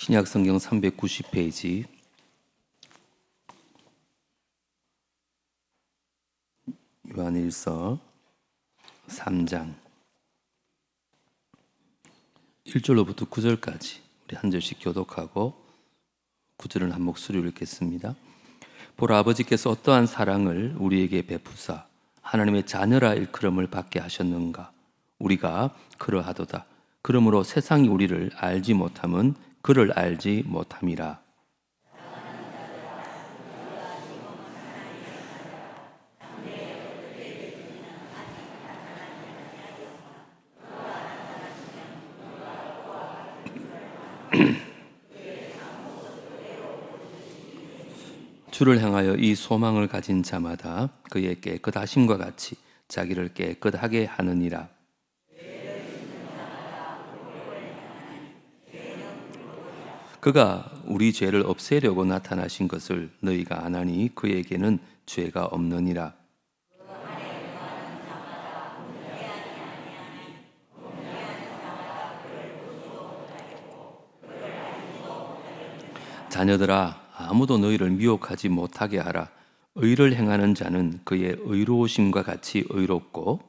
신약성경 390페이지 요한일서 3장 1절로부터 9절까지 우리 한 절씩 교독하고 9절은 한 목소리로 읽겠습니다. 보라, 아버지께서 어떠한 사랑을 우리에게 베푸사 하나님의 자녀라 일컬음을 받게 하셨는가. 우리가 그러하도다. 그러므로 세상이 우리를 알지 못함은 그를 알지 못함이라. 주를 향하여 이 소망을 가진 자마다 그의 깨끗하심과 같이 자기를 깨끗하게 하느니라. 그가 우리 죄를 없애려고 나타나신 것을 너희가 아나니 그에게는 죄가 없느니라. 자녀들아, 아무도 너희를 미혹하지 못하게 하라. 의를 행하는 자는 그의 의로우심과 같이 의롭고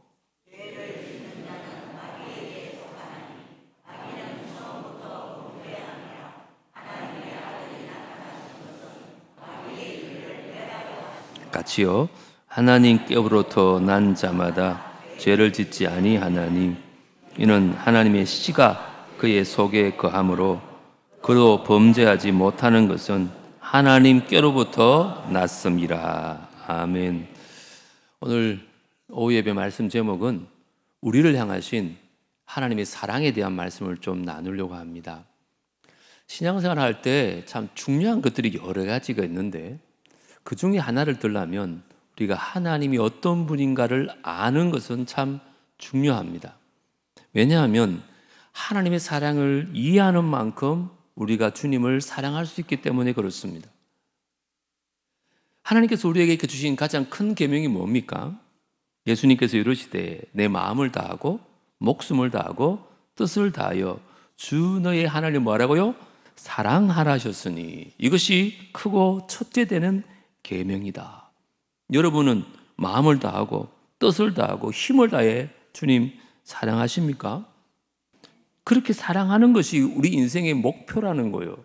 같이요 하나님께로부터 난 자마다 죄를 짓지 아니하나니 이는 하나님의 씨가 그의 속에 거하므로 그로 범죄하지 못하는 것은 하나님께로부터 났음이라. 아멘. 오늘 오후 예배 말씀 제목은 우리를 향하신 하나님의 사랑에 대한 말씀을 좀 나누려고 합니다. 신앙생활 할 때 참 중요한 것들이 여러 가지가 있는데 그 중에 하나를 들라면 우리가 하나님이 어떤 분인가를 아는 것은 참 중요합니다. 왜냐하면 하나님의 사랑을 이해하는 만큼 우리가 주님을 사랑할 수 있기 때문에 그렇습니다. 하나님께서 우리에게 주신 가장 큰 계명이 뭡니까? 예수님께서 이르시되 내 마음을 다하고 목숨을 다하고 뜻을 다하여 주 너의 하나님을 뭐라고요? 사랑하라 하셨으니 이것이 크고 첫째 되는 계명이다. 여러분은 마음을 다하고 뜻을 다하고 힘을 다해 주님 사랑하십니까? 그렇게 사랑하는 것이 우리 인생의 목표라는 거예요.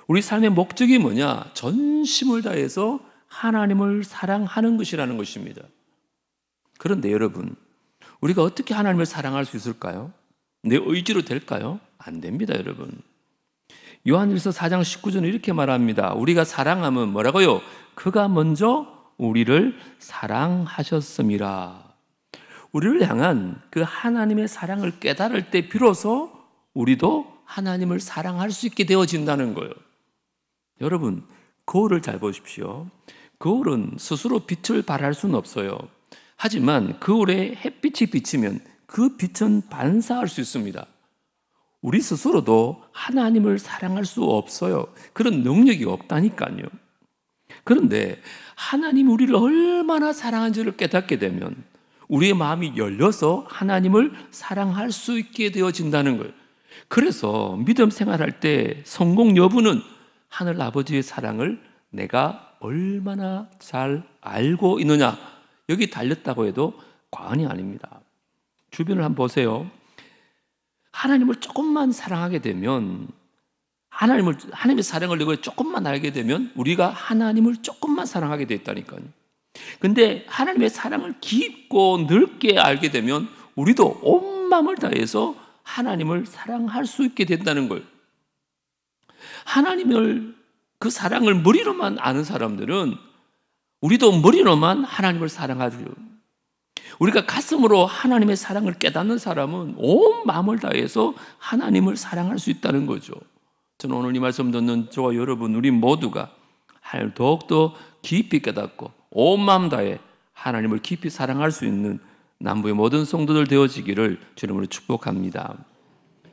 우리 삶의 목적이 뭐냐? 전심을 다해서 하나님을 사랑하는 것이라는 것입니다. 그런데 여러분, 우리가 어떻게 하나님을 사랑할 수 있을까요? 내 의지로 될까요? 안 됩니다, 여러분. 요한일서 4장 19절은 이렇게 말합니다. 우리가 사랑하면 뭐라고요? 그가 먼저 우리를 사랑하셨음이라. 우리를 향한 그 하나님의 사랑을 깨달을 때 비로소 우리도 하나님을 사랑할 수 있게 되어진다는 거예요. 여러분, 거울을 잘 보십시오. 거울은 스스로 빛을 발할 수는 없어요. 하지만 거울에 햇빛이 비치면 그 빛은 반사할 수 있습니다. 우리 스스로도 하나님을 사랑할 수 없어요. 그런 능력이 없다니까요. 그런데 하나님이 우리를 얼마나 사랑한지를 깨닫게 되면 우리의 마음이 열려서 하나님을 사랑할 수 있게 되어진다는 거예요. 그래서 믿음 생활할 때 성공 여부는 하늘 아버지의 사랑을 내가 얼마나 잘 알고 있느냐, 여기 달렸다고 해도 과언이 아닙니다. 주변을 한번 보세요. 하나님을 조금만 사랑하게 되면 하나님의 사랑을 내가 조금만 알게 되면 우리가 하나님을 조금만 사랑하게 됐다니까요. 근데 하나님의 사랑을 깊고 넓게 알게 되면 우리도 온 마음을 다해서 하나님을 사랑할 수 있게 된다는 거예요. 하나님을 그 사랑을 머리로만 아는 사람들은 우리도 머리로만 하나님을 사랑하죠. 우리가 가슴으로 하나님의 사랑을 깨닫는 사람은 온 마음을 다해서 하나님을 사랑할 수 있다는 거죠. 저는 오늘 이 말씀 듣는 저와 여러분, 우리 모두가 하나님을 더욱더 깊이 깨닫고 온 마음 다해 하나님을 깊이 사랑할 수 있는 남부의 모든 성도들 되어지기를 주님으로 축복합니다.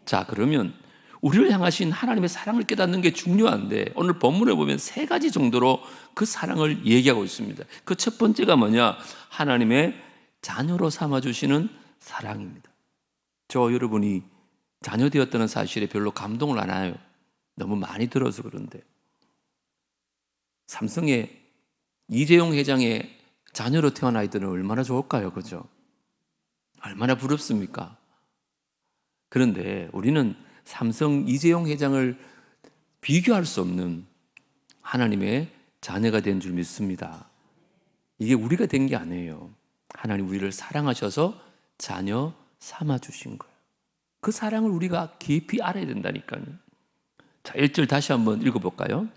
자, 그러면 우리를 향하신 하나님의 사랑을 깨닫는 게 중요한데 오늘 본문에 보면 세 가지 정도로 그 사랑을 얘기하고 있습니다. 그 첫 번째가 뭐냐? 하나님의 자녀로 삼아주시는 사랑입니다. 저 여러분이 자녀 되었다는 사실에 별로 감동을 안 해요. 너무 많이 들어서 그런데. 삼성의 이재용 회장의 자녀로 태어난 아이들은 얼마나 좋을까요? 그죠? 얼마나 부럽습니까? 그런데 우리는 삼성 이재용 회장을 비교할 수 없는 하나님의 자녀가 된 줄 믿습니다. 이게 우리가 된 게 아니에요. 하나님 우리를 사랑하셔서 자녀 삼아주신 거예요. 그 사랑을 우리가 깊이 알아야 된다니까요. 자, 1절 다시 한번 읽어볼까요?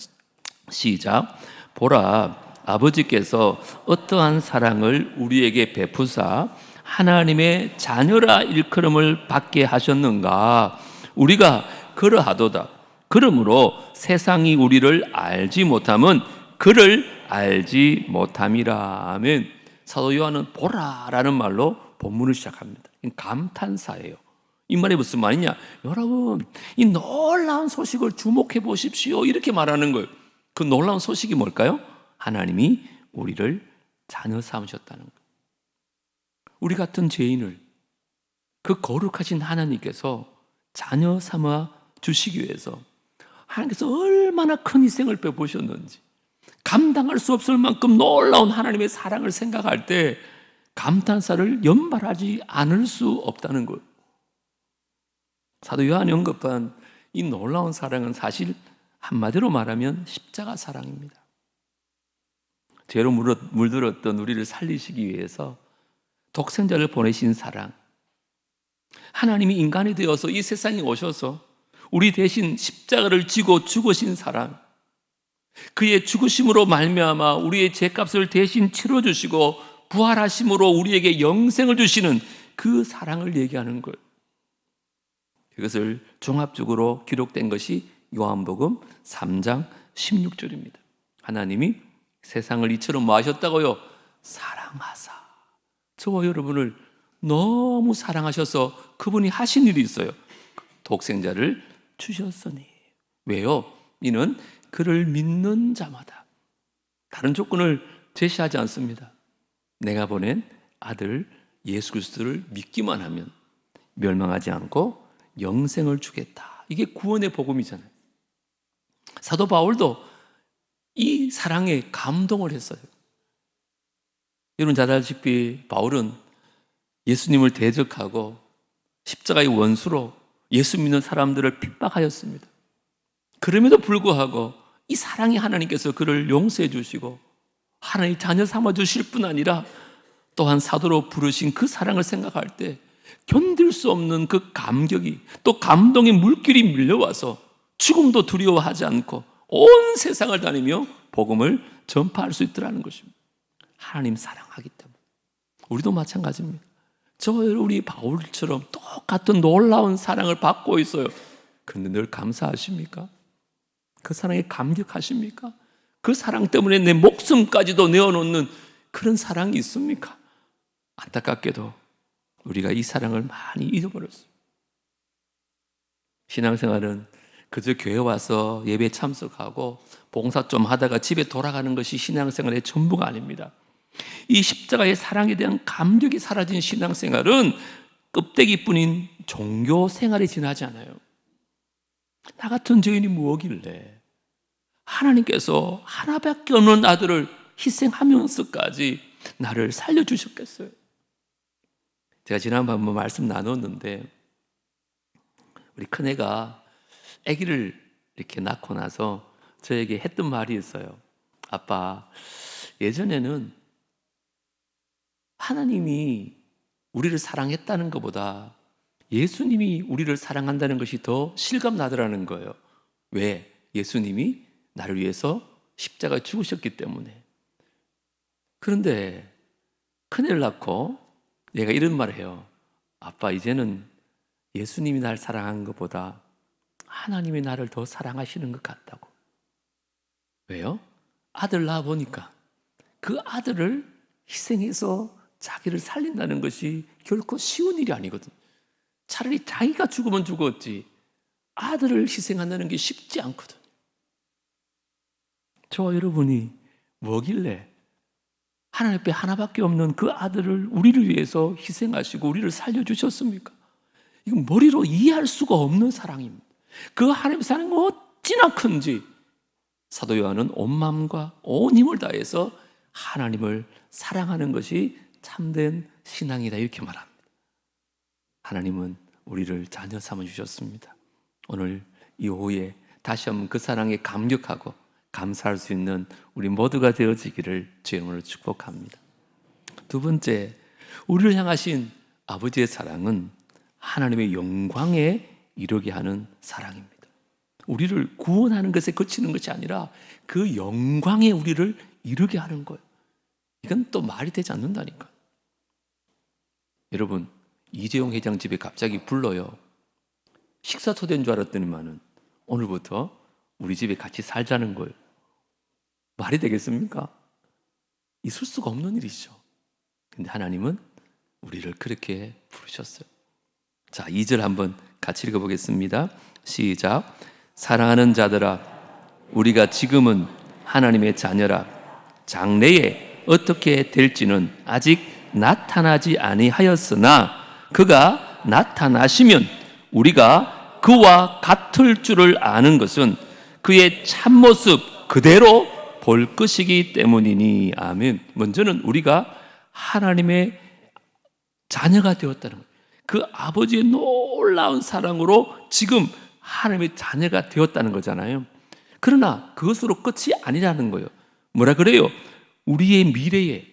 시작. 보라, 아버지께서 어떠한 사랑을 우리에게 베푸사 하나님의 자녀라 일컬음을 받게 하셨는가. 우리가 그러하도다. 그러므로 세상이 우리를 알지 못함은 그를 알지 못함이라. 아멘. 사도 요한은 보라라는 말로 본문을 시작합니다. 감탄사예요. 이 말이 무슨 말이냐? 여러분, 이 놀라운 소식을 주목해 보십시오. 이렇게 말하는 거예요. 그 놀라운 소식이 뭘까요? 하나님이 우리를 자녀 삼으셨다는 거예요. 우리 같은 죄인을 그 거룩하신 하나님께서 자녀 삼아 주시기 위해서 하나님께서 얼마나 큰 희생을 베푸셨는지, 감당할 수 없을 만큼 놀라운 하나님의 사랑을 생각할 때 감탄사를 연발하지 않을 수 없다는 거예요. 사도 요한이 언급한 이 놀라운 사랑은 사실 한마디로 말하면 십자가 사랑입니다. 죄로 물들었던 우리를 살리시기 위해서 독생자를 보내신 사랑, 하나님이 인간이 되어서 이 세상에 오셔서 우리 대신 십자가를 지고 죽으신 사랑, 그의 죽으심으로 말미암아 우리의 죄값을 대신 치러주시고 부활하심으로 우리에게 영생을 주시는 그 사랑을 얘기하는 거예요. 그것을 종합적으로 기록된 것이 요한복음 3장 16절입니다. 하나님이 세상을 이처럼 뭐 하셨다고요? 사랑하사. 저와 여러분을 너무 사랑하셔서 그분이 하신 일이 있어요. 독생자를 주셨으니. 왜요? 이는 그를 믿는 자마다. 다른 조건을 제시하지 않습니다. 내가 보낸 아들 예수 그리스도를 믿기만 하면 멸망하지 않고 영생을 주겠다. 이게 구원의 복음이잖아요. 사도 바울도 이 사랑에 감동을 했어요. 여러분 잘 알다시피 바울은 예수님을 대적하고 십자가의 원수로 예수 믿는 사람들을 핍박하였습니다. 그럼에도 불구하고 이 사랑의 하나님께서 그를 용서해 주시고 하나님 자녀 삼아 주실 뿐 아니라 또한 사도로 부르신 그 사랑을 생각할 때 견딜 수 없는 그 감격이, 또 감동의 물길이 밀려와서 죽음도 두려워하지 않고 온 세상을 다니며 복음을 전파할 수 있더라는 것입니다. 하나님 사랑하기 때문에. 우리도 마찬가지입니다. 우리 바울처럼 똑같은 놀라운 사랑을 받고 있어요. 그런데 늘 감사하십니까? 그 사랑에 감격하십니까? 그 사랑 때문에 내 목숨까지도 내어놓는 그런 사랑이 있습니까? 안타깝게도 우리가 이 사랑을 많이 잊어버렸어요. 신앙생활은 그저 교회 와서 예배 참석하고 봉사 좀 하다가 집에 돌아가는 것이 신앙생활의 전부가 아닙니다. 이 십자가의 사랑에 대한 감격이 사라진 신앙생활은 껍데기뿐인 종교 생활에 지나지 않아요. 나 같은 죄인이 뭐길래 하나님께서 하나밖에 없는 아들을 희생하면서까지 나를 살려주셨겠어요? 제가 지난번 한번 말씀 나눴는데 우리 큰애가 아기를 이렇게 낳고 나서 저에게 했던 말이 있어요. 아빠, 예전에는 하나님이 우리를 사랑했다는 것보다 예수님이 우리를 사랑한다는 것이 더 실감나더라는 거예요. 왜? 예수님이 나를 위해서 십자가에 죽으셨기 때문에. 그런데 큰애를 낳고 얘가 이런 말을 해요. 아빠, 이제는 예수님이 날 사랑한 것보다 하나님이 나를 더 사랑하시는 것 같다고. 왜요? 아들 낳아보니까 그 아들을 희생해서 자기를 살린다는 것이 결코 쉬운 일이 아니거든. 차라리 자기가 죽으면 죽었지 아들을 희생한다는 게 쉽지 않거든. 저와 여러분이 뭐길래 하나님 앞에 하나밖에 없는 그 아들을 우리를 위해서 희생하시고 우리를 살려주셨습니까? 이건 머리로 이해할 수가 없는 사랑입니다. 그 하나님의 사랑은 어찌나 큰지 사도 요한은 온 마음과 온 힘을 다해서 하나님을 사랑하는 것이 참된 신앙이다 이렇게 말합니다. 하나님은 우리를 자녀 삼아 주셨습니다. 오늘 이 오후에 다시 한번 그 사랑에 감격하고 감사할 수 있는 우리 모두가 되어지기를 주의 이름으로 축복합니다. 두 번째, 우리를 향하신 아버지의 사랑은 하나님의 영광에 이르게 하는 사랑입니다. 우리를 구원하는 것에 그치는 것이 아니라 그 영광에 우리를 이르게 하는 거예요. 이건 또 말이 되지 않는다니까. 여러분, 이재용 회장 집에 갑자기 불러요. 식사 초대인 줄 알았더니만은 오늘부터 우리 집에 같이 살자는 거예요. 말이 되겠습니까? 있을 수가 없는 일이죠. 근데 하나님은 우리를 그렇게 부르셨어요. 자, 2절 한번 같이 읽어보겠습니다. 시작. 사랑하는 자들아, 우리가 지금은 하나님의 자녀라. 장래에 어떻게 될지는 아직 나타나지 아니하였으나 그가 나타나시면 우리가 그와 같을 줄을 아는 것은 그의 참모습 그대로 볼 것이기 때문이니. 아멘. 먼저는 우리가 하나님의 자녀가 되었다는 거예요. 그 아버지의 놀라운 사랑으로 지금 하나님의 자녀가 되었다는 거잖아요. 그러나 그것으로 끝이 아니라는 거예요. 뭐라 그래요? 우리의 미래에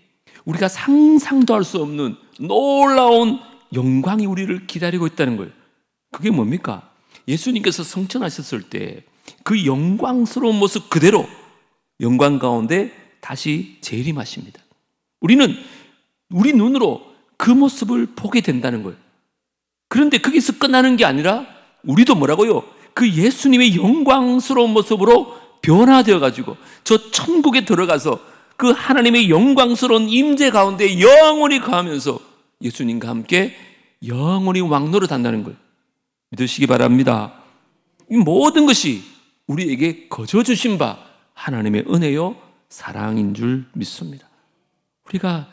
우리가 상상도 할 수 없는 놀라운 영광이 우리를 기다리고 있다는 거예요. 그게 뭡니까? 예수님께서 성천하셨을 때 그 영광스러운 모습 그대로 영광 가운데 다시 재림하십니다. 우리는 우리 눈으로 그 모습을 보게 된다는 거예요. 그런데 거기서 끝나는 게 아니라 우리도 뭐라고요? 그 예수님의 영광스러운 모습으로 변화되어 가지고 저 천국에 들어가서 그 하나님의 영광스러운 임재 가운데 영원히 거하면서 예수님과 함께 영원히 왕노릇 한다는 거예요. 믿으시기 바랍니다. 이 모든 것이 우리에게 거저 주신 바 하나님의 은혜요 사랑인 줄 믿습니다. 우리가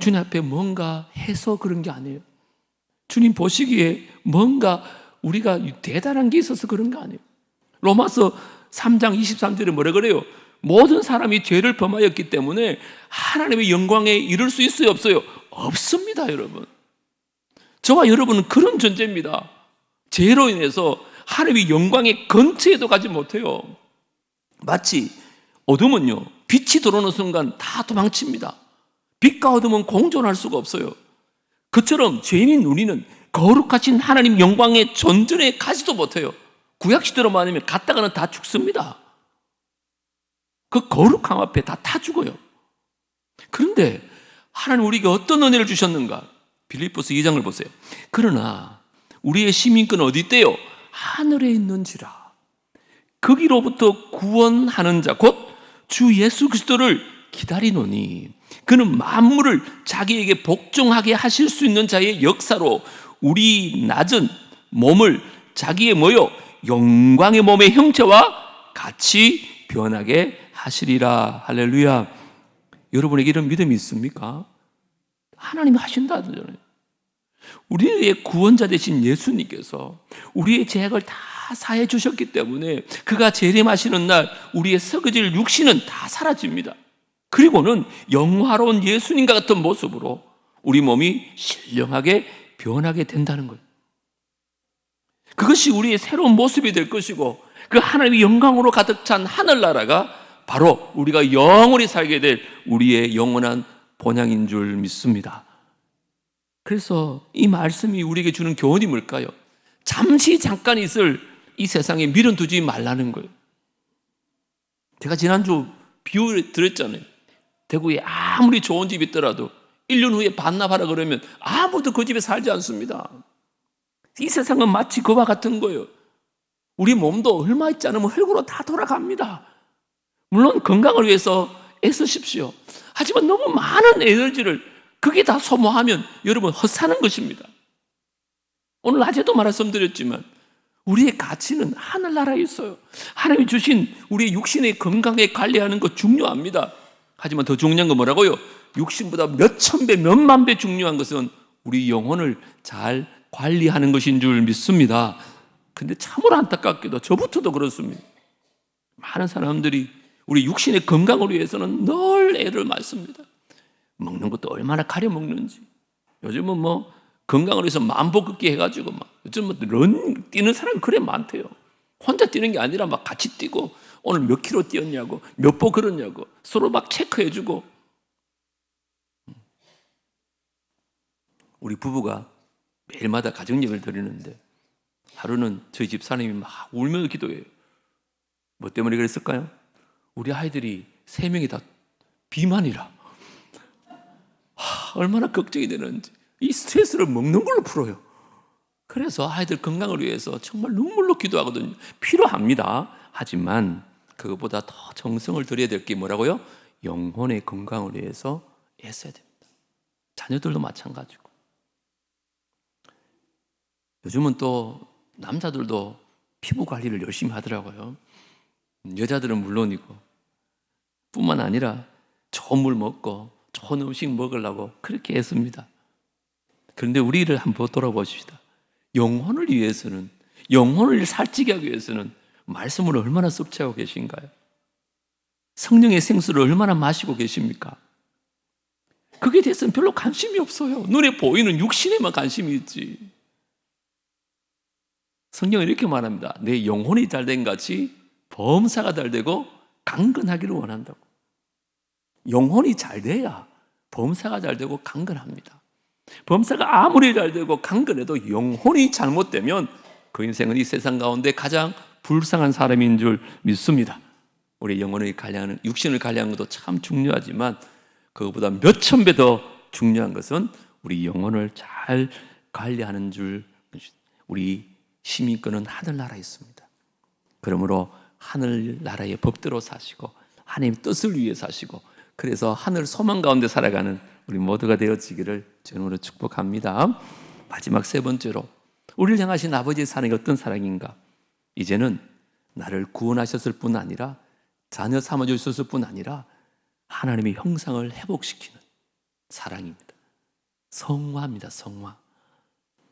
주님 앞에 뭔가 해서 그런 게 아니에요. 주님 보시기에 뭔가 우리가 대단한 게 있어서 그런 거 아니에요. 로마서 3장 23절에 뭐라 그래요? 모든 사람이 죄를 범하였기 때문에 하나님의 영광에 이를 수 있어요, 없어요? 없습니다, 여러분. 저와 여러분은 그런 존재입니다. 죄로 인해서 하나님의 영광의 근처에도 가지 못해요. 마치 어둠은요, 빛이 들어오는 순간 다 도망칩니다. 빛과 어둠은 공존할 수가 없어요. 그처럼 죄인인 우리는 거룩하신 하나님 영광의 전전에 가지도 못해요. 구약시대로만 하면 갔다가는 다 죽습니다. 그 거룩함 앞에 다 죽어요. 그런데 하나님 우리에게 어떤 은혜를 주셨는가? 빌립보서 2장을 보세요. 그러나 우리의 시민권은 어디 있대요? 하늘에 있는지라. 거기로부터 구원하는 자 곧 주 예수 그리스도를 기다리노니 그는 만물을 자기에게 복종하게 하실 수 있는 자의 역사로 우리 낮은 몸을 자기의 뭐요? 영광의 몸의 형체와 같이 변하게 하시리라. 할렐루야. 여러분에게 이런 믿음이 있습니까? 하나님이 하신다잖아요. 우리의 구원자 되신 예수님께서 우리의 죄악을 다 사해 주셨기 때문에 그가 재림하시는 날 우리의 썩어질 육신은 다 사라집니다. 그리고는 영화로운 예수님과 같은 모습으로 우리 몸이 신령하게 변하게 된다는 거예요. 그것이 우리의 새로운 모습이 될 것이고 그 하나님의 영광으로 가득 찬 하늘나라가 바로 우리가 영원히 살게 될 우리의 영원한 본향인 줄 믿습니다. 그래서 이 말씀이 우리에게 주는 교훈이 뭘까요? 잠시 잠깐 있을 이 세상에 미련 두지 말라는 거예요. 제가 지난주 비유 드렸잖아요. 대구에 아무리 좋은 집이 있더라도 1년 후에 반납하라 그러면 아무도 그 집에 살지 않습니다. 이 세상은 마치 그와 같은 거예요. 우리 몸도 얼마 있지 않으면 흙으로 다 돌아갑니다. 물론 건강을 위해서 애쓰십시오. 하지만 너무 많은 에너지를 그게 다 소모하면 여러분 헛사는 것입니다. 오늘 낮에도 말씀드렸지만 우리의 가치는 하늘나라에 있어요. 하나님이 주신 우리의 육신의 건강에 관리하는 것 중요합니다. 하지만 더 중요한 건 뭐라고요? 육신보다 몇천 배, 몇만 배 중요한 것은 우리 영혼을 잘 관리하는 것인 줄 믿습니다. 근데 참으로 안타깝게도 저부터도 그렇습니다. 많은 사람들이 우리 육신의 건강을 위해서는 늘 애를 많습니다. 먹는 것도 얼마나 가려 먹는지. 요즘은 뭐 건강을 위해서 만보 걷기 해가지고 막 요즘 뭐 런 뛰는 사람이 그래 많대요. 혼자 뛰는 게 아니라 막 같이 뛰고 오늘 몇 킬로 뛰었냐고 몇 보 걸었냐고 서로 막 체크해주고. 우리 부부가 매일마다 가정예배를 드리는데 하루는 저희 집사님이 막 울며 기도해요. 뭐 때문에 그랬을까요? 우리 아이들이 3명이 다 비만이라. 얼마나 걱정이 되는지. 이 스트레스를 먹는 걸로 풀어요. 그래서 아이들 건강을 위해서 정말 눈물로 기도하거든요. 필요합니다. 하지만 그것보다 더 정성을 들여야 될 게 뭐라고요? 영혼의 건강을 위해서 애써야 됩니다. 자녀들도 마찬가지고. 요즘은 또 남자들도 피부 관리를 열심히 하더라고요. 여자들은 물론이고 뿐만 아니라 좋은 물 먹고 좋은 음식 먹으려고 그렇게 애씁니다. 그런데 우리를 한번 돌아보십시다. 영혼을 위해서는, 영혼을 살찌게 하기 위해서는 말씀을 얼마나 섭취하고 계신가요? 성령의 생수를 얼마나 마시고 계십니까? 그게 대해서는 별로 관심이 없어요. 눈에 보이는 육신에만 관심이 있지. 성경은 이렇게 말합니다. 내 영혼이 잘된 같이 범사가 잘되고 강건하기를 원한다고. 영혼이 잘돼야 범사가 잘되고 강건합니다. 범사가 아무리 잘되고 강건해도 영혼이 잘못되면 그 인생은 이 세상 가운데 가장 불쌍한 사람인 줄 믿습니다. 우리 영혼을 관리하는, 육신을 관리하는 것도 참 중요하지만 그것보다 몇천 배 더 중요한 것은 우리 영혼을 잘 관리하는 줄. 우리 시민권은 하늘나라에 있습니다. 그러므로 하늘나라의 법대로 사시고 하나님 뜻을 위해 사시고 그래서 하늘 소망 가운데 살아가는 우리 모두가 되어지기를 주님으로 축복합니다. 마지막 3번째로 우리를 향하신 아버지의 사랑이 어떤 사랑인가? 이제는 나를 구원하셨을 뿐 아니라 자녀 삼아주셨을 뿐 아니라 하나님의 형상을 회복시키는 사랑입니다. 성화입니다. 성화.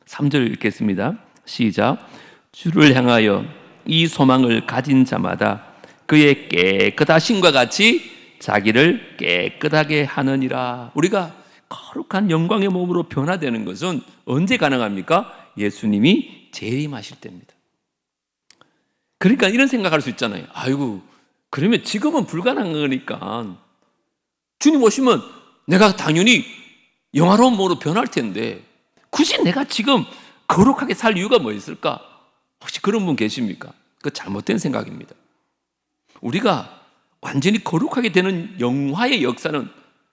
3절 읽겠습니다. 시작. 주를 향하여 이 소망을 가진 자마다 그의 깨끗하심과 같이 자기를 깨끗하게 하느니라. 우리가 거룩한 영광의 몸으로 변화되는 것은 언제 가능합니까? 예수님이 재림하실 때입니다. 그러니까 이런 생각할 수 있잖아요. 아이고, 그러면 지금은 불가능한 거니까 주님 오시면 내가 당연히 영화로운 몸으로 변할 텐데 굳이 내가 지금 거룩하게 살 이유가 뭐 있을까? 혹시 그런 분 계십니까? 그거 잘못된 생각입니다. 우리가 완전히 거룩하게 되는 영화의 역사는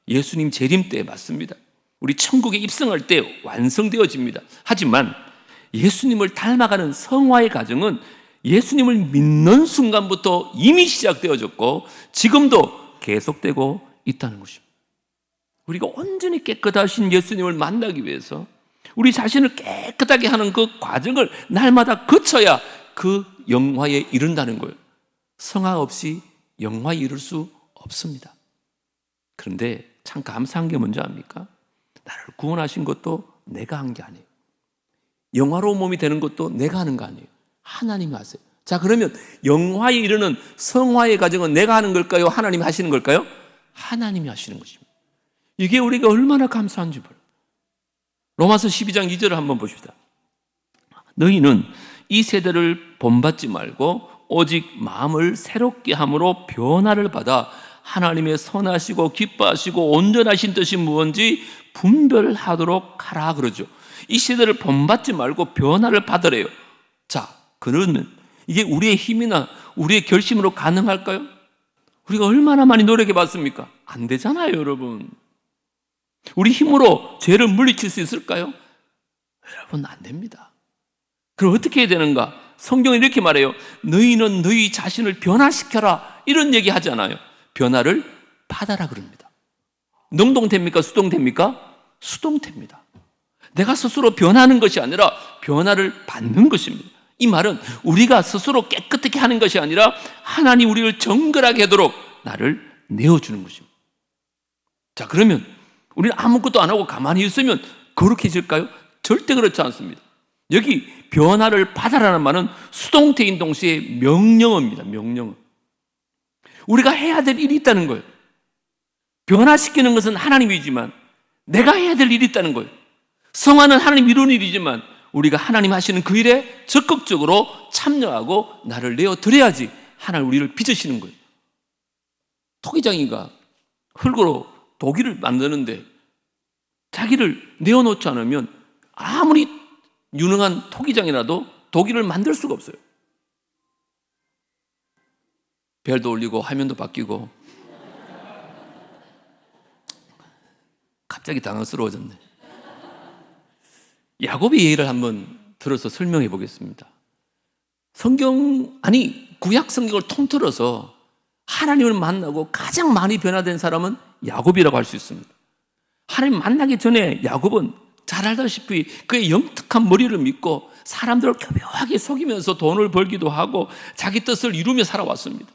예수님 재림 때 맞습니다. 우리 천국에 입성할 때 완성되어집니다. 하지만 예수님을 닮아가는 성화의 과정은 예수님을 믿는 순간부터 이미 시작되어졌고 지금도 계속되고 있다는 것입니다. 우리가 온전히 깨끗하신 예수님을 만나기 위해서 우리 자신을 깨끗하게 하는 그 과정을 날마다 거쳐야 그 영화에 이른다는 거예요. 성화 없이 영화에 이를 수 없습니다. 그런데 참 감사한 게 뭔지 압니까? 나를 구원하신 것도 내가 한 게 아니에요. 영화로운 몸이 되는 것도 내가 하는 거 아니에요. 하나님이 하세요. 자, 그러면 영화에 이르는 성화의 과정은 내가 하는 걸까요? 하나님이 하시는 걸까요? 하나님이 하시는 것입니다. 이게 우리가 얼마나 감사한지 몰라요. 로마서 12장 2절을 한번 보십시다. 너희는 이 세대를 본받지 말고 오직 마음을 새롭게 함으로 변화를 받아 하나님의 선하시고 기뻐하시고 온전하신 뜻이 무엇인지 분별하도록 하라 그러죠. 이 세대를 본받지 말고 변화를 받으래요. 자, 그러면 이게 우리의 힘이나 우리의 결심으로 가능할까요? 우리가 얼마나 많이 노력해 봤습니까? 안 되잖아요, 여러분. 우리 힘으로 죄를 물리칠 수 있을까요? 여러분, 안 됩니다. 그럼 어떻게 해야 되는가? 성경은 이렇게 말해요. 너희는 너희 자신을 변화시켜라. 이런 얘기 하잖아요. 변화를 받아라 그럽니다. 능동태입니까? 수동태입니까? 수동태입니다. 내가 스스로 변하는 것이 아니라 변화를 받는 것입니다. 이 말은 우리가 스스로 깨끗하게 하는 것이 아니라 하나님 우리를 정결하게 하도록 나를 내어주는 것입니다. 자, 그러면 우리는 아무것도 안 하고 가만히 있으면 거룩해질까요? 절대 그렇지 않습니다. 여기 변화를 받아라는 말은 수동태인 동시에 명령어입니다. 명령어. 우리가 해야 될 일이 있다는 거예요. 변화시키는 것은 하나님이지만 내가 해야 될 일이 있다는 거예요. 성화는 하나님 이루는 일이지만 우리가 하나님 하시는 그 일에 적극적으로 참여하고 나를 내어드려야지 하나님 우리를 빚으시는 거예요. 토기장이가 흙으로 도기를 만드는데 자기를 내어놓지 않으면 아무리 유능한 토기장이라도 도기를 만들 수가 없어요. 별도 올리고 화면도 바뀌고 갑자기 당황스러워졌네. 야곱의 예를 한번 들어서 설명해 보겠습니다. 구약 성경을 통틀어서 하나님을 만나고 가장 많이 변화된 사람은 야곱이라고 할 수 있습니다. 하나님 만나기 전에 야곱은 잘 알다시피 그의 영특한 머리를 믿고 사람들을 교묘하게 속이면서 돈을 벌기도 하고 자기 뜻을 이루며 살아왔습니다.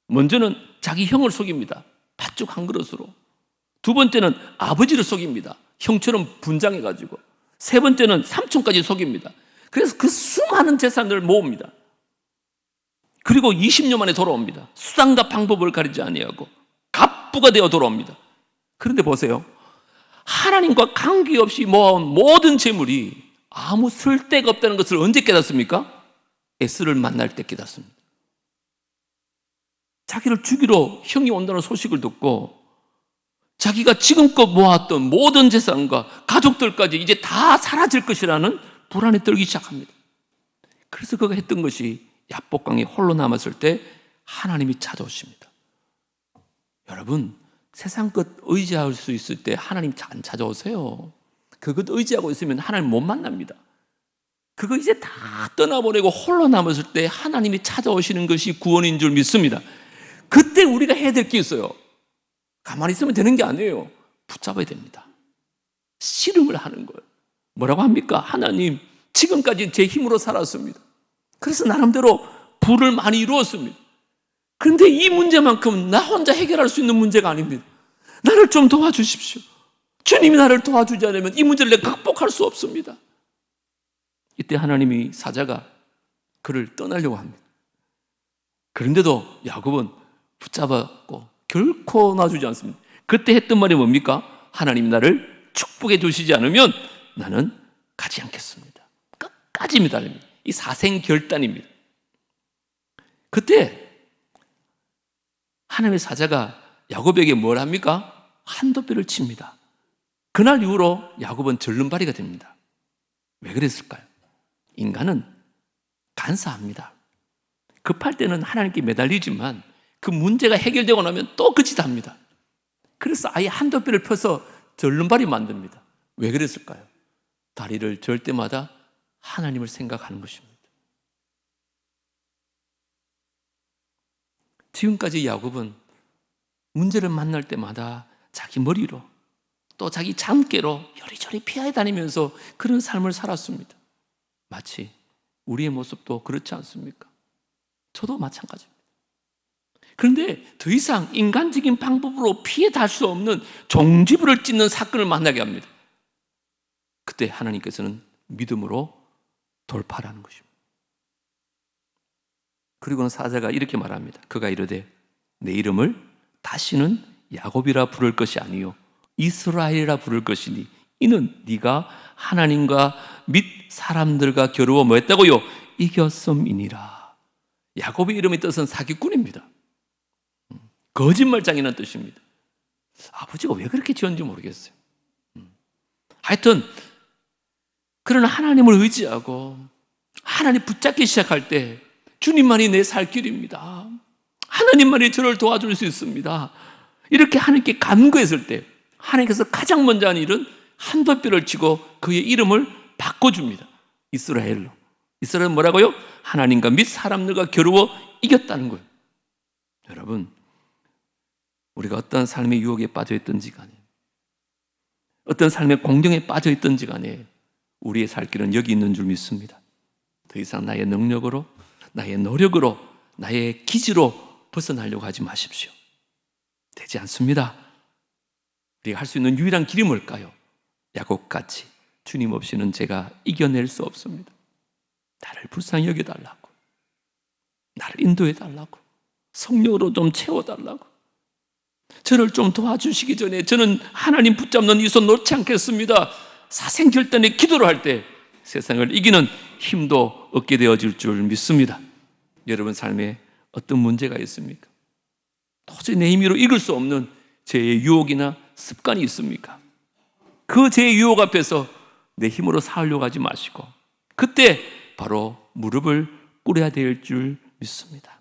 먼저는 자기 형을 속입니다. 팥죽 한 그릇으로. 두 번째는 아버지를 속입니다. 형처럼 분장해가지고. 세 번째는 삼촌까지 속입니다. 그래서 그 수많은 재산을 모읍니다. 그리고 20년 만에 돌아옵니다. 수단과 방법을 가리지 아니하고 갑부가 되어 돌아옵니다. 그런데 보세요. 하나님과 관계없이 모아온 모든 재물이 아무 쓸데가 없다는 것을 언제 깨닫습니까? 에스를 만날 때 깨닫습니다. 자기를 죽이러 형이 온다는 소식을 듣고 자기가 지금껏 모았던 모든 재산과 가족들까지 이제 다 사라질 것이라는 불안에 떨기 시작합니다. 그래서 그가 했던 것이 야복강에 홀로 남았을 때 하나님이 찾아오십니다. 여러분, 세상 것 의지할 수 있을 때 하나님 안 찾아오세요. 그것 의지하고 있으면 하나님 못 만납니다. 그거 이제 다 떠나보내고 홀로 남았을 때 하나님이 찾아오시는 것이 구원인 줄 믿습니다. 그때 우리가 해야 될 게 있어요. 가만히 있으면 되는 게 아니에요. 붙잡아야 됩니다. 씨름을 하는 거예요. 뭐라고 합니까? 하나님, 지금까지 제 힘으로 살았습니다. 그래서 나름대로 부를 많이 이루었습니다. 그런데 이 문제만큼 나 혼자 해결할 수 있는 문제가 아닙니다. 나를 좀 도와주십시오. 주님이 나를 도와주지 않으면 이 문제를 내가 극복할 수 없습니다. 이때 하나님이 사자가 그를 떠나려고 합니다. 그런데도 야곱은 붙잡았고 결코 놔주지 않습니다. 그때 했던 말이 뭡니까? 하나님이 나를 축복해 주시지 않으면 나는 가지 않겠습니다. 끝까지 매달립니다. 이 사생결단입니다. 그때 하나님의 사자가 야곱에게 뭘 합니까? 한도뼈를 칩니다. 그날 이후로 야곱은 절름발이가 됩니다. 왜 그랬을까요? 인간은 간사합니다. 급할 때는 하나님께 매달리지만 그 문제가 해결되고 나면 또 그 짓 합니다. 그래서 아예 한도뼈를 펴서 절름발이 만듭니다. 왜 그랬을까요? 다리를 절 때마다 하나님을 생각하는 것입니다. 지금까지 야곱은 문제를 만날 때마다 자기 머리로 또 자기 잠깨로 요리조리 피해 다니면서 그런 삶을 살았습니다. 마치 우리의 모습도 그렇지 않습니까? 저도 마찬가지입니다. 그런데 더 이상 인간적인 방법으로 피해 달 수 없는 종지부를 찢는 사건을 만나게 합니다. 그때 하나님께서는 믿음으로 돌파하는 것입니다. 그리고는 사자가 이렇게 말합니다. 그가 이르되 내 이름을 다시는 야곱이라 부를 것이 아니요 이스라엘이라 부를 것이니 이는 네가 하나님과 및 사람들과 겨루어 뭐 했다고요? 이겼음이니라. 야곱의 이름의 뜻은 사기꾼입니다. 거짓말장이라는 뜻입니다. 아버지가 왜 그렇게 지었는지 모르겠어요. 하여튼 그러나 하나님을 의지하고 하나님 붙잡기 시작할 때 주님만이 내 살 길입니다. 하나님만이 저를 도와줄 수 있습니다. 이렇게 하나님께 간구했을 때 하나님께서 가장 먼저 하는 일은 한도뼈를 치고 그의 이름을 바꿔줍니다. 이스라엘로. 이스라엘은 뭐라고요? 하나님과 및 사람들과 겨루어 이겼다는 거예요. 여러분, 우리가 어떤 삶의 유혹에 빠져있든지 간에 어떤 삶의 공경에 빠져있든지 간에 우리의 살 길은 여기 있는 줄 믿습니다. 더 이상 나의 능력으로, 나의 노력으로, 나의 기지로 벗어나려고 하지 마십시오. 되지 않습니다. 우리가 할 수 있는 유일한 길이 뭘까요? 야곱같이 주님 없이는 제가 이겨낼 수 없습니다. 나를 불쌍히 여겨달라고, 나를 인도해달라고, 성령으로 좀 채워달라고. 저를 좀 도와주시기 전에 저는 하나님 붙잡는 이 손 놓지 않겠습니다. 사생결단의 기도를 할 때 세상을 이기는 힘도 얻게 되어질 줄 믿습니다. 여러분 삶에 어떤 문제가 있습니까? 도저히 내 힘으로 이길 수 없는 죄의 유혹이나 습관이 있습니까? 그 죄의 유혹 앞에서 내 힘으로 살려고 하지 마시고 그때 바로 무릎을 꿇어야 될 줄 믿습니다.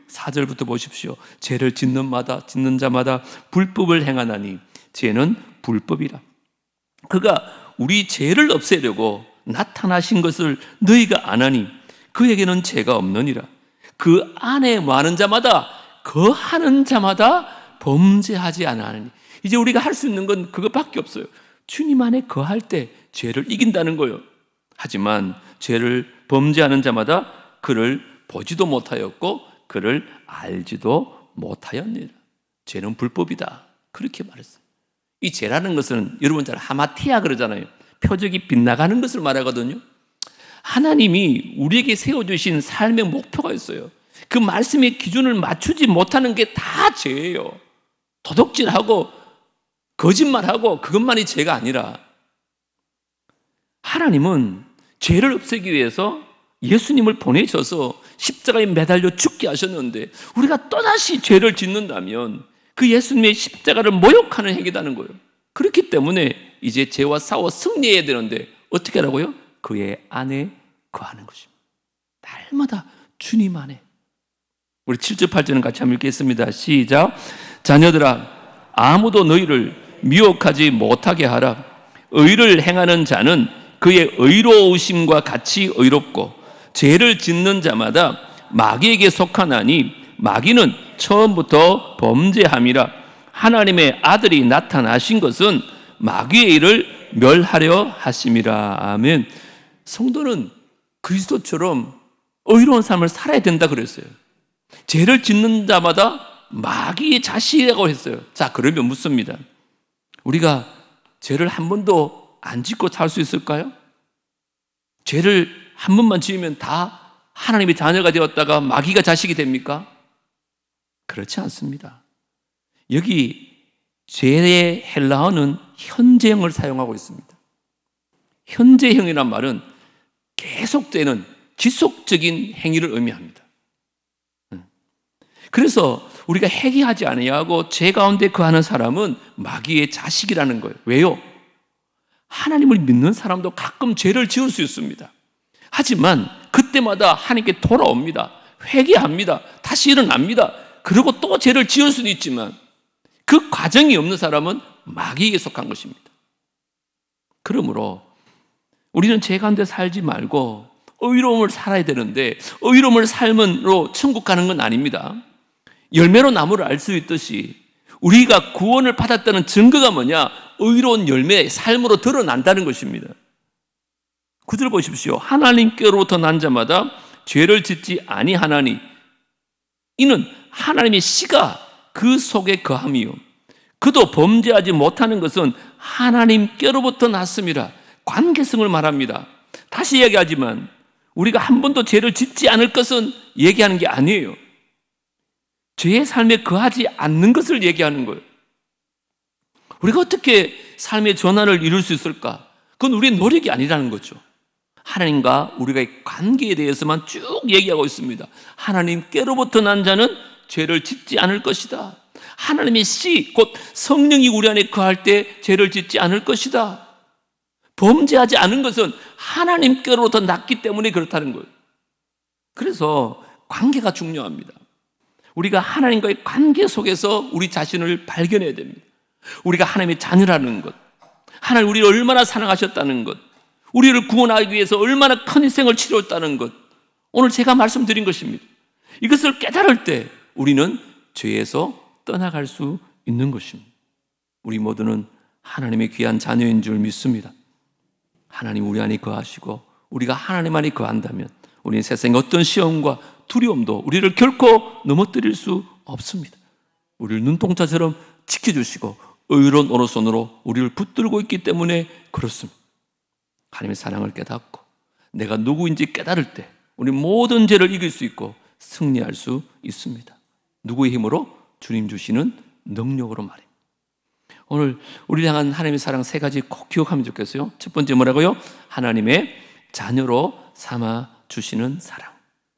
4절부터 보십시오. 죄를 짓는 자마다 불법을 행하나니 죄는 불법이라. 그가 우리 죄를 없애려고 나타나신 것을 너희가 아나니 그에게는 죄가 없느니라. 그 안에 많은 자마다 거하는 자마다 범죄하지 않으니. 이제 우리가 할 수 있는 건 그것밖에 없어요. 주님 안에 거할 때 죄를 이긴다는 거예요. 하지만 죄를 범죄하는 자마다 그를 보지도 못하였고 그를 알지도 못하였느니라. 죄는 불법이다. 그렇게 말했어요. 이 죄라는 것은 여러분 잘 하마티아 그러잖아요. 표적이 빗나가는 것을 말하거든요. 하나님이 우리에게 세워주신 삶의 목표가 있어요. 그 말씀의 기준을 맞추지 못하는 게 다 죄예요. 도둑질하고 거짓말하고 그것만이 죄가 아니라 하나님은 죄를 없애기 위해서 예수님을 보내셔서 십자가에 매달려 죽게 하셨는데 우리가 또다시 죄를 짓는다면 그 예수님의 십자가를 모욕하는 행위라는 거예요. 그렇기 때문에 이제 죄와 싸워 승리해야 되는데 어떻게 하라고요? 그의 안에 거하는 것입니다. 날마다 주님 안에. 우리 7절 8절은 같이 한번 읽겠습니다. 시작. 자녀들아 아무도 너희를 미혹하지 못하게 하라. 의를 행하는 자는 그의 의로우심과 같이 의롭고 죄를 짓는 자마다 마귀에게 속하나니 마귀는 처음부터 범죄함이라. 하나님의 아들이 나타나신 것은 마귀의 일을 멸하려 하심이라. 아멘. 성도는 그리스도처럼 의로운 삶을 살아야 된다 그랬어요. 죄를 짓는 자마다 마귀의 자식이라고 했어요. 자, 그러면 묻습니다. 우리가 죄를 한 번도 안 짓고 살 수 있을까요? 죄를 한 번만 지으면 다 하나님의 자녀가 되었다가 마귀가 자식이 됩니까? 그렇지 않습니다. 여기 죄의 헬라어는 현재형을 사용하고 있습니다. 현재형이란 말은 계속되는 지속적인 행위를 의미합니다. 그래서 우리가 회개하지 아니하고 죄 가운데 거하는 사람은 마귀의 자식이라는 거예요. 왜요? 하나님을 믿는 사람도 가끔 죄를 지을 수 있습니다. 하지만 그때마다 하나님께 돌아옵니다. 회개합니다. 다시 일어납니다. 그리고 또 죄를 지을 수도 있지만 그 과정이 없는 사람은 마귀에게 속한 것입니다. 그러므로 우리는 죄 가운데 살지 말고 의로움을 살아야 되는데 의로움을 삶으로 천국 가는 건 아닙니다. 열매로 나무를 알 수 있듯이 우리가 구원을 받았다는 증거가 뭐냐? 의로운 열매의 삶으로 드러난다는 것입니다. 9절 보십시오. 하나님께로부터 난 자마다 죄를 짓지 아니하나니 이는 하나님의 씨가 그 속에 거함이요 그도 범죄하지 못하는 것은 하나님께로부터 났음이라. 관계성을 말합니다. 다시 이야기하지만 우리가 한 번도 죄를 짓지 않을 것은 얘기하는 게 아니에요. 죄의 삶에 거하지 않는 것을 얘기하는 거예요. 우리가 어떻게 삶의 전환을 이룰 수 있을까? 그건 우리의 노력이 아니라는 거죠. 하나님과 우리의 관계에 대해서만 쭉 얘기하고 있습니다. 하나님께로부터 난 자는 죄를 짓지 않을 것이다. 하나님의 씨, 곧 성령이 우리 안에 거할 때 죄를 짓지 않을 것이다. 범죄하지 않은 것은 하나님께로부터 났기 때문에 그렇다는 거예요. 그래서 관계가 중요합니다. 우리가 하나님과의 관계 속에서 우리 자신을 발견해야 됩니다. 우리가 하나님의 자녀라는 것, 하나님 우리를 얼마나 사랑하셨다는 것, 우리를 구원하기 위해서 얼마나 큰 희생을 치렀다는 것, 오늘 제가 말씀드린 것입니다. 이것을 깨달을 때 우리는 죄에서 떠나갈 수 있는 것입니다. 우리 모두는 하나님의 귀한 자녀인 줄 믿습니다. 하나님 우리 안에 거하시고 우리가 하나님 안에 거한다면 우리는 세상의 어떤 시험과 두려움도 우리를 결코 넘어뜨릴 수 없습니다. 우리를 눈동자처럼 지켜주시고 의로운 오른손으로 우리를 붙들고 있기 때문에 그렇습니다. 하나님의 사랑을 깨닫고 내가 누구인지 깨달을 때 우리 모든 죄를 이길 수 있고 승리할 수 있습니다. 누구의 힘으로? 주님 주시는 능력으로 말입니다. 오늘 우리를 향한 하나님의 사랑 세 가지 꼭 기억하면 좋겠어요. 첫 번째 뭐라고요? 하나님의 자녀로 삼아 주시는 사랑.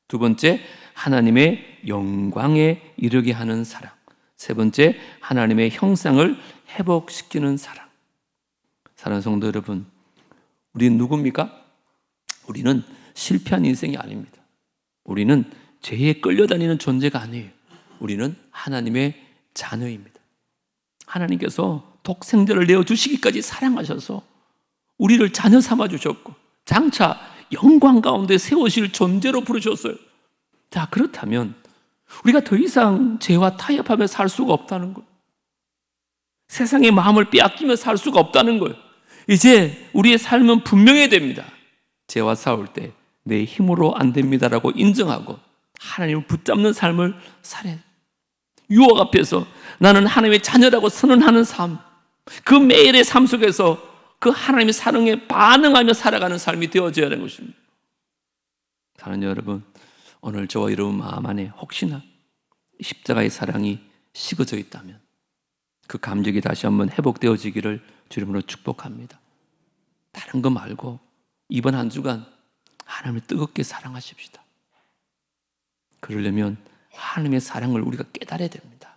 두 번째, 하나님의 영광에 이르게 하는 사랑. 세 번째, 하나님의 형상을 회복시키는 사랑. 사랑하는 성도 여러분, 우리는 누굽니까? 우리는 실패한 인생이 아닙니다. 우리는 죄에 끌려다니는 존재가 아니에요. 우리는 하나님의 자녀입니다. 하나님께서 독생자를 내어주시기까지 사랑하셔서 우리를 자녀 삼아주셨고 장차 영광 가운데 세우실 존재로 부르셨어요. 자, 그렇다면 우리가 더 이상 죄와 타협하며 살 수가 없다는 거예요. 세상의 마음을 빼앗기며 살 수가 없다는 거예요. 이제 우리의 삶은 분명해야 됩니다. 죄와 싸울 때 내 힘으로 안 됩니다라고 인정하고 하나님을 붙잡는 삶을 살아야 돼요. 유혹 앞에서 나는 하나님의 자녀라고 선언하는 삶, 그 매일의 삶 속에서 그 하나님의 사랑에 반응하며 살아가는 삶이 되어져야 하는 것입니다. 사랑하는 여러분, 오늘 저와 여러분 마음 안에 혹시나 십자가의 사랑이 식어져 있다면 그 감격이 다시 한번 회복되어지기를 주님으로 축복합니다. 다른 거 말고 이번 한 주간 하나님을 뜨겁게 사랑하십시다. 그러려면 하나님의 사랑을 우리가 깨달아야 됩니다.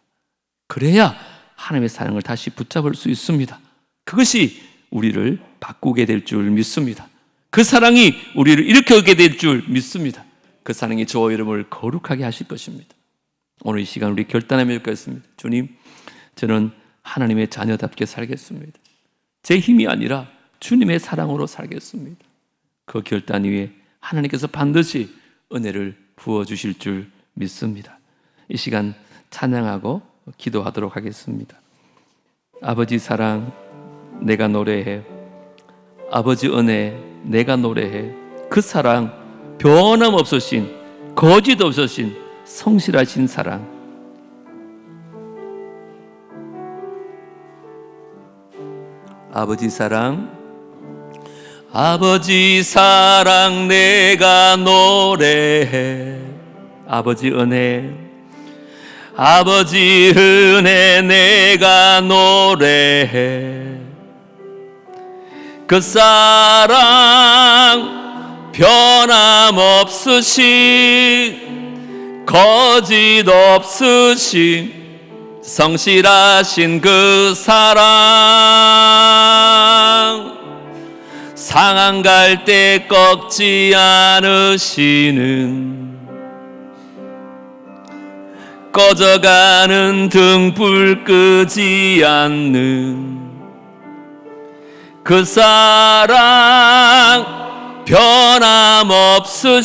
그래야 하나님의 사랑을 다시 붙잡을 수 있습니다. 그것이 우리를 바꾸게 될 줄 믿습니다. 그 사랑이 우리를 일으켜게 될 줄 믿습니다. 그 사랑이 저와 여러분을 거룩하게 하실 것입니다. 오늘 이 시간 우리 결단하며 읽겠습니다. 주님, 저는 하나님의 자녀답게 살겠습니다. 제 힘이 아니라 주님의 사랑으로 살겠습니다. 그 결단 위에 하나님께서 반드시 은혜를 부어주실 줄 믿습니다. 이 시간 찬양하고 기도하도록 하겠습니다. 아버지 사랑, 내가 노래해. 아버지 은혜, 내가 노래해. 그 사랑, 변함없으신, 거짓 없으신, 성실하신 사랑. 아버지 사랑, 아버지 사랑 내가 노래해. 아버지 은혜, 아버지 은혜 내가 노래해. 그 사랑 변함없으신, 거짓 없으신, 성실하신 그 사랑, 상한 갈 때 꺾지 않으시는, 꺼져가는 등불 끄지 않는 그 사랑,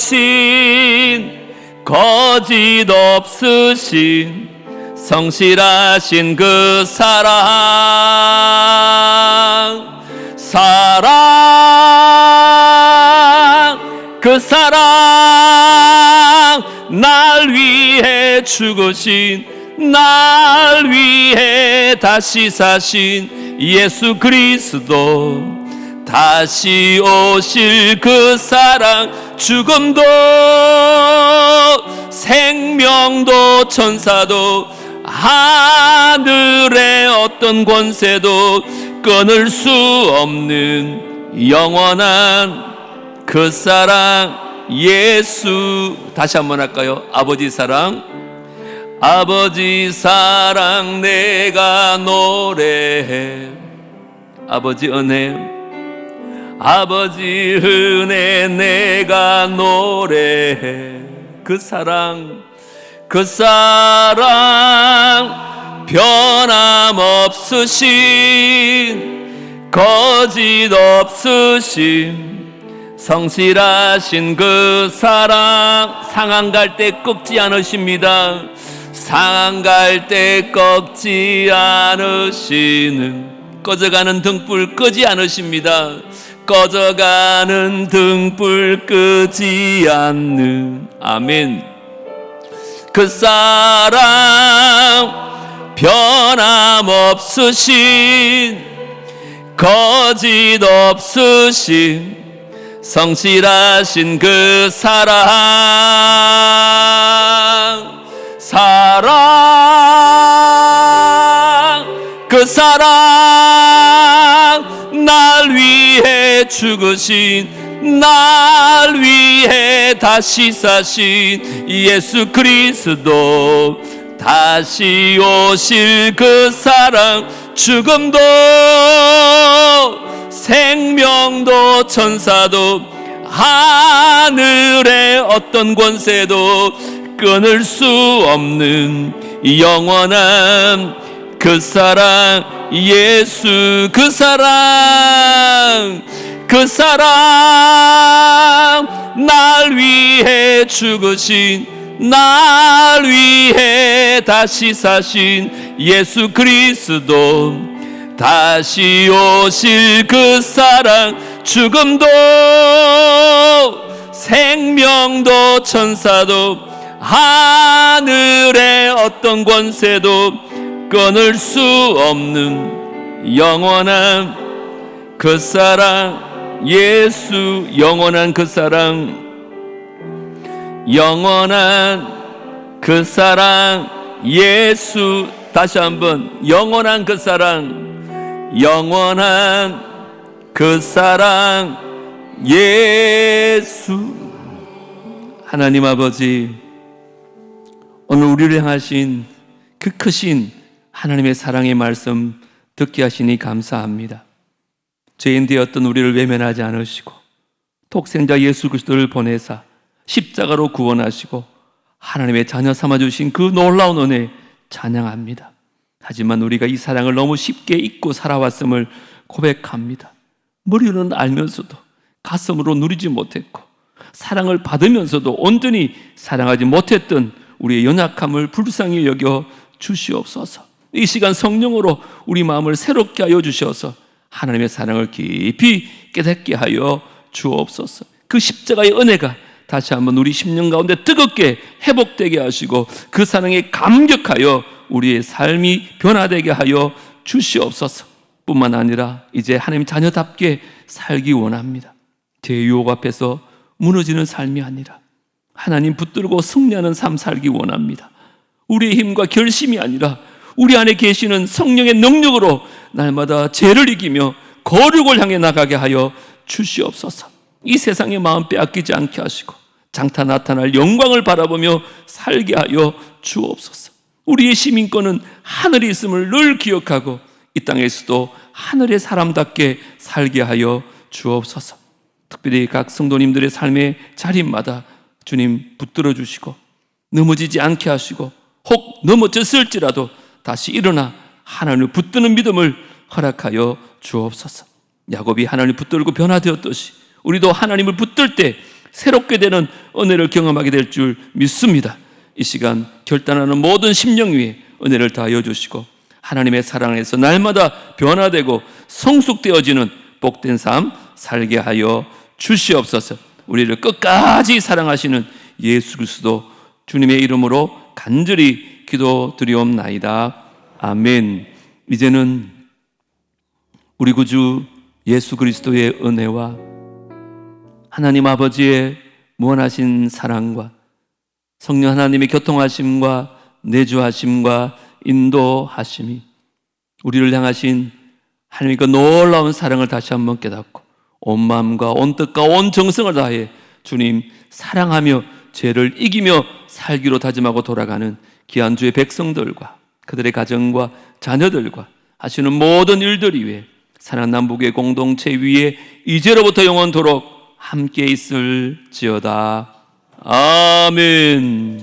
변함없으신, 거짓 없으신, 성실하신 그 사랑, 사랑, 그 사랑, 날 위해 죽으신, 날 위해 다시 사신 예수 그리스도, 다시 오실 그 사랑, 죽음도 생명도 천사도 하늘의 어떤 권세도 끊을 수 없는 영원한 그 사랑 예수. 다시 한번 할까요? 아버지 사랑, 아버지 사랑 내가 노래해. 아버지 은혜, 아버지 은혜 내가 노래해. 그 사랑, 그 사랑, 변함없으신, 거짓 없으신, 성실하신 그 사랑, 상한 갈 때 꺾지 않으십니다. 상한 갈 때 꺾지 않으시는, 꺼져가는 등불 끄지 않으십니다. 꺼져가는 등불 끄지 않는, 아멘. 그 사랑, 변함없으신, 거짓 없으신, 성실하신 그 사랑, 사랑, 그 사랑 날 위해 죽으신, 날 위해 다시 사신 예수 그리스도, 다시 오실 그 사랑, 죽음도 생명도 천사도 하늘의 어떤 권세도 끊을 수 없는 영원한 그 사랑, 예수 그 사랑, 그 사랑 날 위해 죽으신, 날 위해 다시 사신 예수 그리스도, 다시 오실 그 사랑, 죽음도 생명도 천사도 하늘의 어떤 권세도 끊을 수 없는 영원한 그 사랑, 예수 영원한 그 사랑, 영원한 그 사랑, 예수. 다시 한번, 영원한 그 사랑, 영원한 그 사랑, 예수. 하나님 아버지, 오늘 우리를 향하신 그 크신 하나님의 사랑의 말씀 듣게 하시니 감사합니다. 죄인 되었던 우리를 외면하지 않으시고 독생자 예수 그리스도를 보내사 십자가로 구원하시고 하나님의 자녀 삼아주신 그 놀라운 은혜 찬양합니다. 하지만 우리가 이 사랑을 너무 쉽게 잊고 살아왔음을 고백합니다. 머리로는 알면서도 가슴으로 누리지 못했고, 사랑을 받으면서도 온전히 사랑하지 못했던 우리의 연약함을 불쌍히 여겨 주시옵소서. 이 시간 성령으로 우리 마음을 새롭게 하여 주셔서 하나님의 사랑을 깊이 깨닫게 하여 주옵소서. 그 십자가의 은혜가 다시 한번 우리 심령 가운데 뜨겁게 회복되게 하시고 그 사랑에 감격하여 우리의 삶이 변화되게 하여 주시옵소서. 뿐만 아니라 이제 하나님 자녀답게 살기 원합니다. 제 유혹 앞에서 무너지는 삶이 아니라 하나님 붙들고 승리하는 삶 살기 원합니다. 우리의 힘과 결심이 아니라 우리 안에 계시는 성령의 능력으로 날마다 죄를 이기며 거룩을 향해 나가게 하여 주시옵소서. 이 세상의 마음 빼앗기지 않게 하시고 장타 나타날 영광을 바라보며 살게 하여 주옵소서. 우리의 시민권은 하늘에 있음을 늘 기억하고 이 땅에서도 하늘의 사람답게 살게 하여 주옵소서. 특별히 각 성도님들의 삶의 자리마다 주님 붙들어 주시고 넘어지지 않게 하시고 혹 넘어졌을지라도 다시 일어나 하나님을 붙드는 믿음을 허락하여 주옵소서. 야곱이 하나님을 붙들고 변화되었듯이 우리도 하나님을 붙들 때 새롭게 되는 은혜를 경험하게 될 줄 믿습니다. 이 시간 결단하는 모든 심령 위에 은혜를 다하여 주시고 하나님의 사랑 안에서 날마다 변화되고 성숙되어지는 복된 삶 살게 하여 주시옵소서. 우리를 끝까지 사랑하시는 예수 그리스도 주님의 이름으로 간절히 기도드리옵나이다. 아멘. 이제는 우리 구주 예수 그리스도의 은혜와 하나님 아버지의 무한하신 사랑과 성령 하나님의 교통하심과 내주하심과 인도하심이 우리를 향하신 하나님의 그 놀라운 사랑을 다시 한번 깨닫고 온 마음과 온 뜻과 온 정성을 다해 주님 사랑하며 죄를 이기며 살기로 다짐하고 돌아가는 귀한 주의 백성들과 그들의 가정과 자녀들과 하시는 모든 일들 위에 사랑남북의 공동체 위에 이제로부터 영원토록 함께 있을지어다. 아멘.